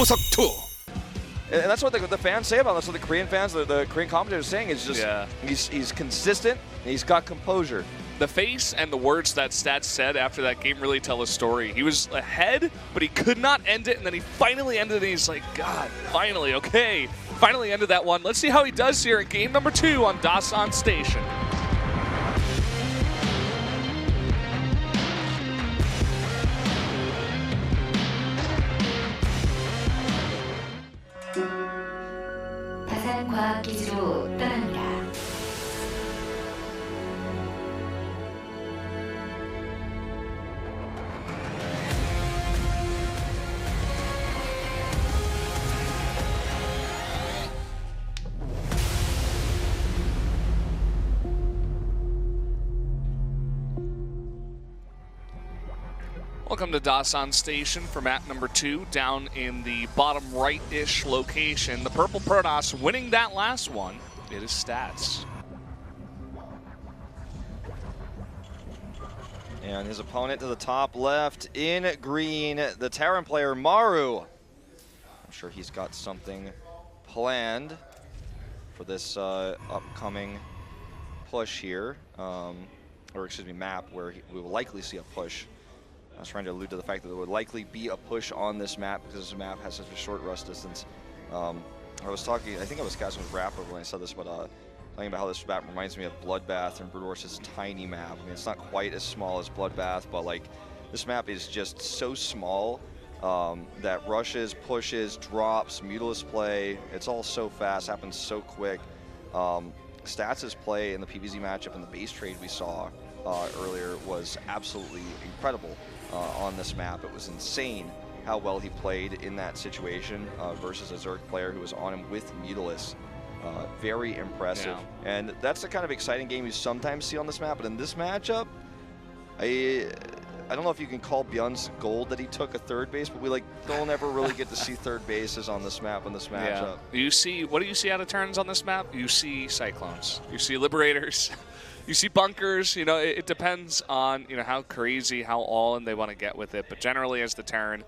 set2. And that's what the fans say about him. That's what the Korean fans, the Korean commentators are saying. Is just he's consistent and he's got composure. The face and the words that Stats said after that game really tell a story. He was ahead, but he could not end it, and then he finally ended it, and he's like, God, finally, okay. Finally ended that one. Let's see how he does here in game number 2 on Dasan Station. 과학기지로 떠납니다. Welcome to Dasan Station for map number 2, down in the bottom right-ish location. The Purple Protoss winning that last one. It is Stats. And his opponent to the top left in green, the Terran player Maru. I'm sure he's got something planned for this upcoming push here, or excuse me, map where we will likely see a push. I was trying to allude to the fact that there would likely be a push on this map because this map has such a short rust distance. I was talking, I think I was casting with Rapper when I said this, but talking about how this map reminds me of Bloodbath and Brood Horse's tiny map. I mean, it's not quite as small as Bloodbath, but like this map is just so small that rushes, pushes, drops, mutilus play, it's all so fast, happens so quick. Stats' play in the PvZ matchup and the base trade we saw earlier was absolutely incredible on this map. It was insane how well he played in that situation versus a Zerg player who was on him with Mutilus. Very impressive. Yeah. And that's the kind of exciting game you sometimes see on this map, but in this matchup, I don't know if you can call Bjorn's gold that he took a third base, but we don't ever really get to see third bases on this map in this matchup. Yeah. You see, what do you see out of turns on this map? You see Cyclones. You see Liberators. You see bunkers. You know, it depends on how crazy, how all in they want to get with it. But generally, as the Terran,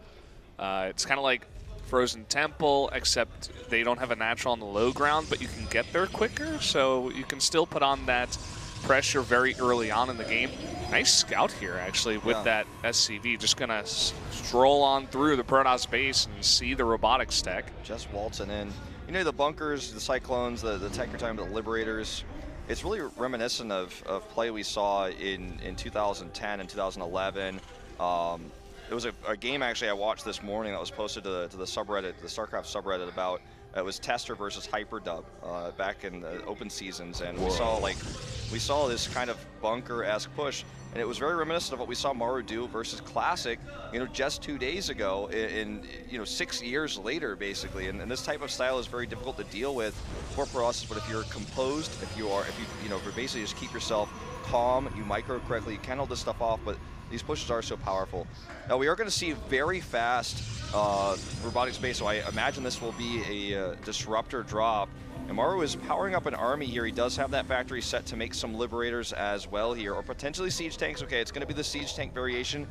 it's kind of like Frozen Temple, except they don't have a natural on the low ground, but you can get there quicker, so you can still put on that pressure very early on in the game. Nice scout here, actually, with that SCV. Just going to stroll on through the Protoss base and see the robotics tech. Just waltzing in. The bunkers, the Cyclones, the tech you're talking about, the Liberators, it's really reminiscent of play we saw in 2010 and 2011. It was a game actually I watched this morning that was posted to the subreddit, the StarCraft subreddit, about it was Tester versus Hyperdub back in the open seasons, and we saw this kind of bunker-esque push, and it was very reminiscent of what we saw Maru do versus Classic, just 2 days ago, in 6 years later, basically. And this type of style is very difficult to deal with for Protoss, but if you're composed, if you basically just keep yourself calm, you micro correctly, you can hold this stuff off, but these pushes are so powerful. Now we are going to see very fast robotics base, so I imagine this will be a disruptor drop. And Maru is powering up an army here. He does have that factory set to make some Liberators as well here, or potentially Siege Tanks. Okay, it's going to be the Siege Tank variation.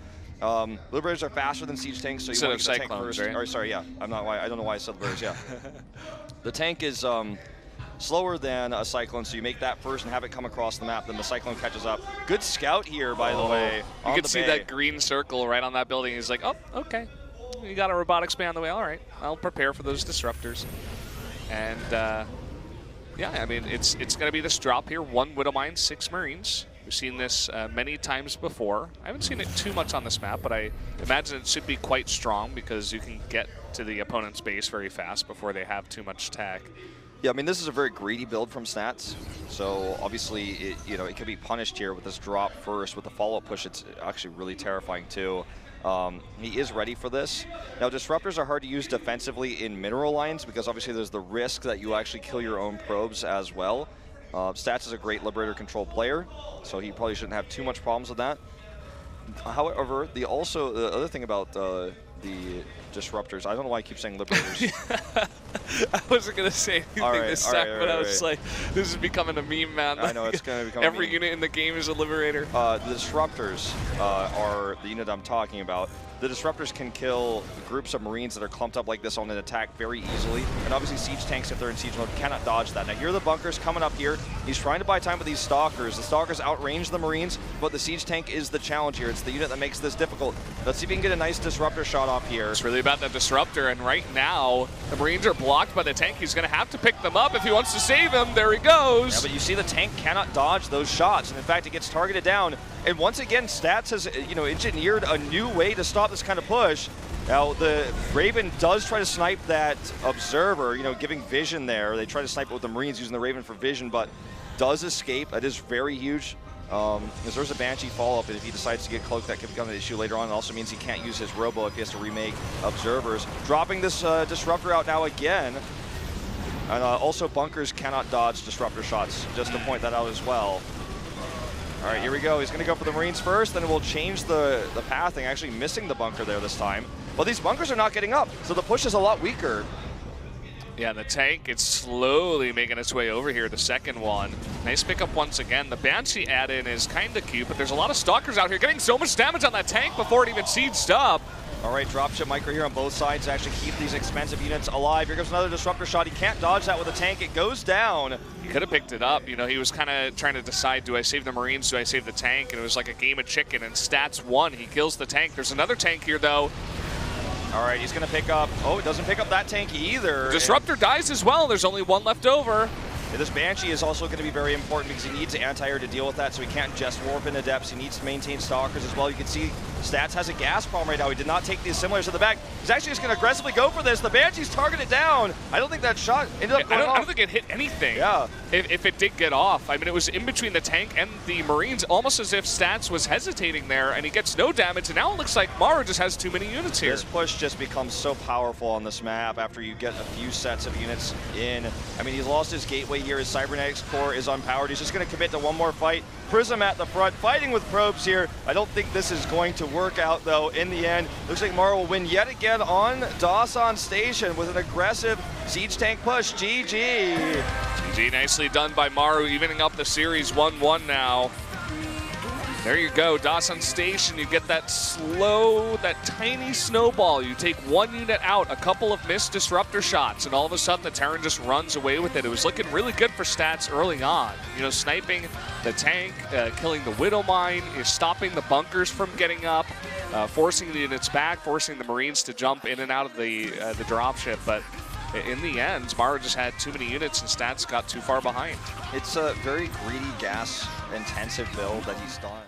Liberators are faster than Siege Tanks, so you want to get the tank first. Right? Or, sorry, yeah. I don't know why I said Liberators, yeah. The tank is slower than a Cyclone, so you make that first and have it come across the map, then the Cyclone catches up. Good scout here, by the way. You can see that green circle right on that building. He's like, oh, okay. You got a robotics bay on the way. All right, I'll prepare for those disruptors. And yeah, I mean, it's going to be this drop here. 1 Widowmine, 6 Marines. We've seen this many times before. I haven't seen it too much on this map, but I imagine it should be quite strong because you can get to the opponent's base very fast before they have too much tech. Yeah, I mean, this is a very greedy build from Stats, so obviously it could be punished here with this drop first. With the follow-up push, it's actually really terrifying too. He is ready for this. Now, disruptors are hard to use defensively in mineral lines because obviously there's the risk that you actually kill your own probes as well. Stats is a great Liberator control player, so he probably shouldn't have too much problems with that. However, the other thing about the disruptors. I don't know why I keep saying liberators. I wasn't going to say anything this time, but I was like, this is becoming a meme, man. I know, it's going to become every a meme. unit in the game is a liberator. The disruptors are the unit I'm talking about. The disruptors can kill groups of Marines that are clumped up like this on an attack very easily. And obviously siege tanks, if they're in siege mode, cannot dodge that. Now here are the bunkers coming up here. He's trying to buy time with these stalkers. The stalkers outrange the Marines, but the siege tank is the challenge here. It's the unit that makes this difficult. Let's see if we can get a nice disruptor shot off here. It's really about that disruptor, and right now, the Marines are blocked by the tank. He's going to have to pick them up if he wants to save them. There he goes. Yeah, but you see the tank cannot dodge those shots, and in fact, it gets targeted down. And once again, Stats has engineered a new way to stop this kind of push. Now, the Raven does try to snipe that observer, giving vision there. They try to snipe it with the Marines using the Raven for vision, but does escape. That is very huge. Because there's a Banshee follow-up, and if he decides to get cloaked, that could become an issue later on. It also means he can't use his Robo if he has to remake observers. Dropping this disruptor out now again. And also, bunkers cannot dodge disruptor shots, just to point that out as well. All right, here we go. He's going to go for the Marines first, then we'll change the pathing, actually missing the bunker there this time. But these bunkers are not getting up, so the push is a lot weaker. Yeah, the tank is slowly making its way over here, the second one. Nice pickup once again. The Banshee add-in is kind of cute, but there's a lot of stalkers out here getting so much damage on that tank before it even sieged up. All right, dropship micro here on both sides to actually keep these expensive units alive. Here goes another disruptor shot. He can't dodge that with a tank. It goes down. He could have picked it up. He was kind of trying to decide, do I save the Marines, do I save the tank? And it was like a game of chicken, and Stats won. He kills the tank. There's another tank here, though. All right, he's going to pick up. Oh, it doesn't pick up that tank either. Disruptor dies as well. There's only one left over. Yeah, this Banshee is also going to be very important because he needs anti-air to deal with that, so he can't just warp into depths. He needs to maintain stalkers as well. You can see Stats has a gas problem right now. He did not take the assimilars to the back. He's actually just going to aggressively go for this. The Banshee's targeted down. I don't think that shot ended up going off. I don't think it hit anything. Yeah. If it did get off. I mean, it was in between the tank and the Marines, almost as if Stats was hesitating there, and he gets no damage. And now it looks like Maru just has too many units here. This push just becomes so powerful on this map after you get a few sets of units in. I mean, he's lost his gateway here. His cybernetics core is unpowered. He's just going to commit to one more fight. Prism at the front, fighting with probes here. I don't think this is going to work out, though, in the end. Looks like Maru will win yet again on Dawson Station with an aggressive siege tank push. GG. GG, nicely done by Maru, evening up the series 1-1 now. There you go, Dawson Station. You get that tiny snowball. You take one unit out, a couple of missed disruptor shots, and all of a sudden the Terran just runs away with it. It was looking really good for Stats early on. Sniping the tank, killing the Widow Mine, stopping the bunkers from getting up, forcing the units back, forcing the Marines to jump in and out of the dropship. But in the end, Maru just had too many units and Stats got too far behind. It's a very greedy, gas-intensive build that he's done.